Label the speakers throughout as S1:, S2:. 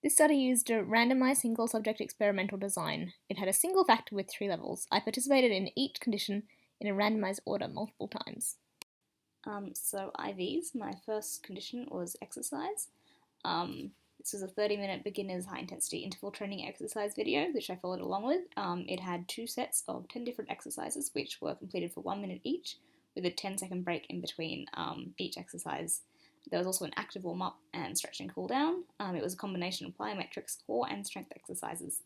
S1: This study used a randomized single-subject experimental design. It had a single factor with 3 levels. I participated in each condition in a randomized order multiple times.
S2: So IVs, my first condition was exercise. This was a 30-minute beginner's high-intensity interval training exercise video, which I followed along with. It had 2 sets of 10 different exercises, which were completed for 1 minute each, with a 10-second break in between each exercise. There was also an active warm-up and stretch and cool down. It was a combination of plyometrics, core, and strength exercises.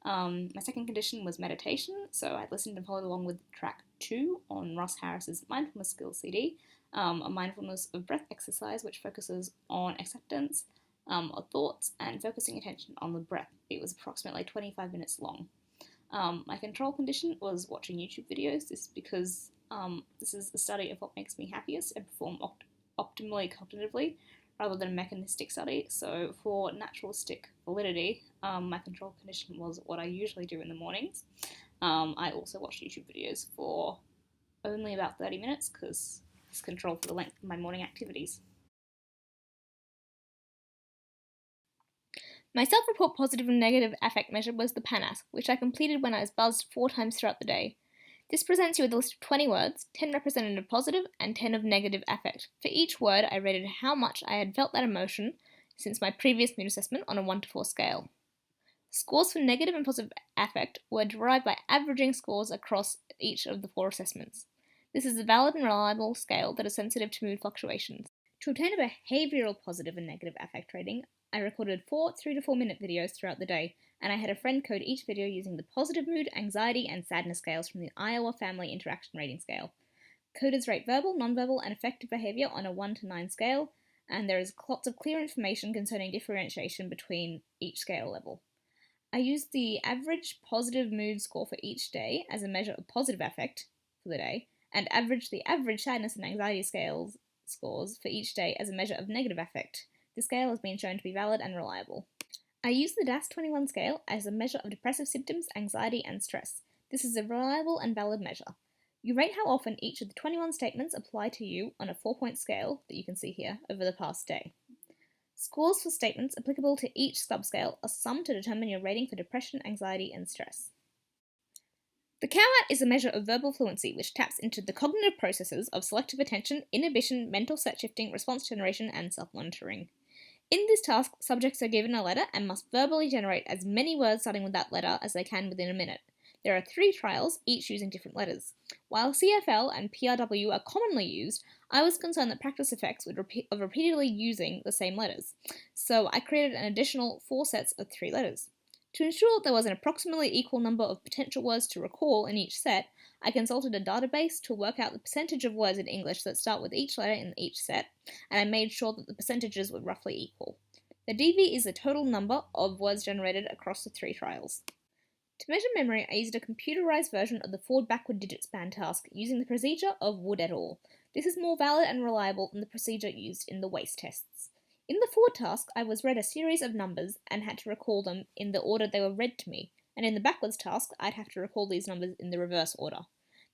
S2: My second condition was meditation, so I listened and followed along with track 2 on Ross Harris's Mindfulness Skills CD, a mindfulness of breath exercise which focuses on acceptance of thoughts and focusing attention on the breath. It was approximately 25 minutes long. My control condition was watching YouTube videos. This is because this is a study of what makes me happiest and perform optimally cognitively rather than a mechanistic study. So for naturalistic validity, my control condition was what I usually do in the mornings. I also watched YouTube videos for only about 30 minutes because it's control for the length of my morning activities.
S1: My self-report positive and negative affect measure was the PANASK, which I completed when I was buzzed 4 times throughout the day. This presents you with a list of 20 words, 10 represented of positive and 10 of negative affect. For each word, I rated how much I had felt that emotion since my previous mood assessment on a 1 to 4 scale. Scores for negative and positive affect were derived by averaging scores across each of the 4 assessments. This is a valid and reliable scale that is sensitive to mood fluctuations. To obtain a behavioural positive and negative affect rating, I recorded 4 3 to 4 minute videos throughout the day, and I had a friend code each video using the positive mood, anxiety, and sadness scales from the Iowa Family Interaction Rating Scale. Coders rate verbal, nonverbal, and affective behaviour on a 1 to 9 scale, and there is lots of clear information concerning differentiation between each scale level. I used the average positive mood score for each day as a measure of positive affect for the day, and averaged the average sadness and anxiety scores for each day as a measure of negative affect. The scale has been shown to be valid and reliable. I use the DAS-21 scale as a measure of depressive symptoms, anxiety, and stress. This is a reliable and valid measure. You rate how often each of the 21 statements apply to you on a 4-point scale that you can see here over the past day. Scores for statements applicable to each subscale are summed to determine your rating for depression, anxiety, and stress. The COWAT is a measure of verbal fluency which taps into the cognitive processes of selective attention, inhibition, mental set shifting, response generation, and self-monitoring. In this task, subjects are given a letter and must verbally generate as many words starting with that letter as they can within a minute. There are 3 trials, each using different letters. While CFL and PRW are commonly used, I was concerned that practice effects of repeatedly using the same letters, so I created an additional 4 sets of 3 letters. To ensure there was an approximately equal number of potential words to recall in each set, I consulted a database to work out the percentage of words in English that start with each letter in each set, and I made sure that the percentages were roughly equal. The DV is the total number of words generated across the 3 trials. To measure memory, I used a computerized version of the forward-backward digit span task using the procedure of Wood et al. This is more valid and reliable than the procedure used in the WASTE tests. In the forward task, I was read a series of numbers and had to recall them in the order they were read to me, and in the backwards task, I'd have to recall these numbers in the reverse order.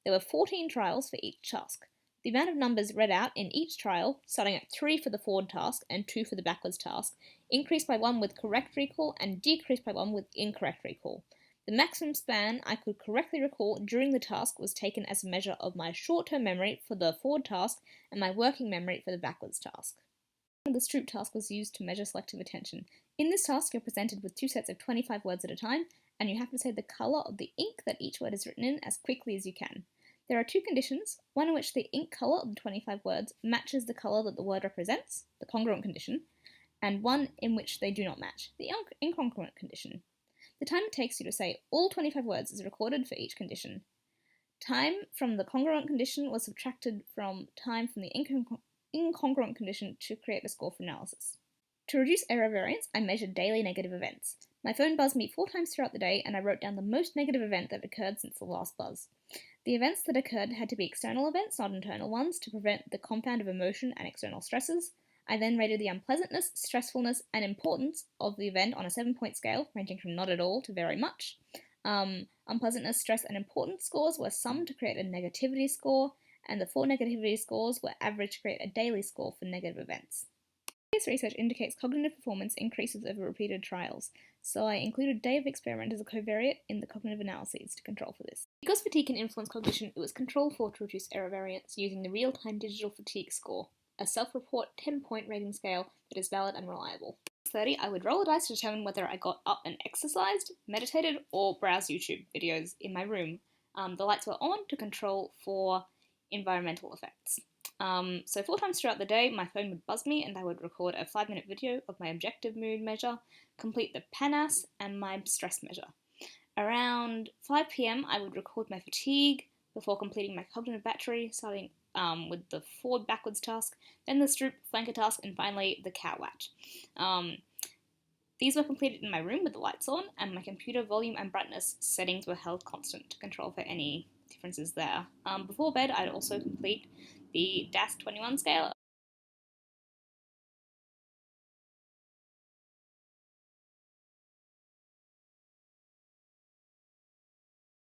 S1: There were 14 trials for each task. The amount of numbers read out in each trial, starting at 3 for the forward task and 2 for the backwards task, increased by 1 with correct recall and decreased by 1 with incorrect recall. The maximum span I could correctly recall during the task was taken as a measure of my short-term memory for the forward task and my working memory for the backwards task. The Stroop task was used to measure selective attention. In this task, you're presented with 2 sets of 25 words at a time, and you have to say the colour of the ink that each word is written in as quickly as you can. There are 2 conditions, one in which the ink colour of the 25 words matches the colour that the word represents, the congruent condition, and one in which they do not match, the incongruent condition. The time it takes you to say all 25 words is recorded for each condition. Time from the congruent condition was subtracted from time from the incongruent condition to create a score for analysis. To reduce error variance, I measured daily negative events. My phone buzzed me 4 times throughout the day, and I wrote down the most negative event that occurred since the last buzz. The events that occurred had to be external events, not internal ones, to prevent the compound of emotion and external stresses. I then rated the unpleasantness, stressfulness, and importance of the event on a 7-point scale, ranging from not at all to very much. Unpleasantness, stress, and importance scores were summed to create a negativity score, and the 4 negativity scores were averaged to create a daily score for negative events. This research indicates cognitive performance increases over repeated trials, so I included day of experiment as a covariate in the cognitive analyses to control for this. Because fatigue can influence cognition, it was controlled for to reduce error variance using the real-time digital fatigue score, a self-report 10-point rating scale that is valid and reliable. At 30, I would roll a dice to determine whether I got up and exercised, meditated, or browsed YouTube videos in my room. The lights were on to control for environmental effects. So 4 times throughout the day, my phone would buzz me and I would record a 5-minute video of my objective mood measure, complete the PANAS, and my stress measure. Around 5 p.m, I would record my fatigue before completing my cognitive battery, starting with the forward-backwards task, then the Stroop flanker task, and finally the cow watch. These were completed in my room with the lights on, and my computer volume and brightness settings were held constant to control for any differences there. Before bed, I'd also complete the DAS 21 scale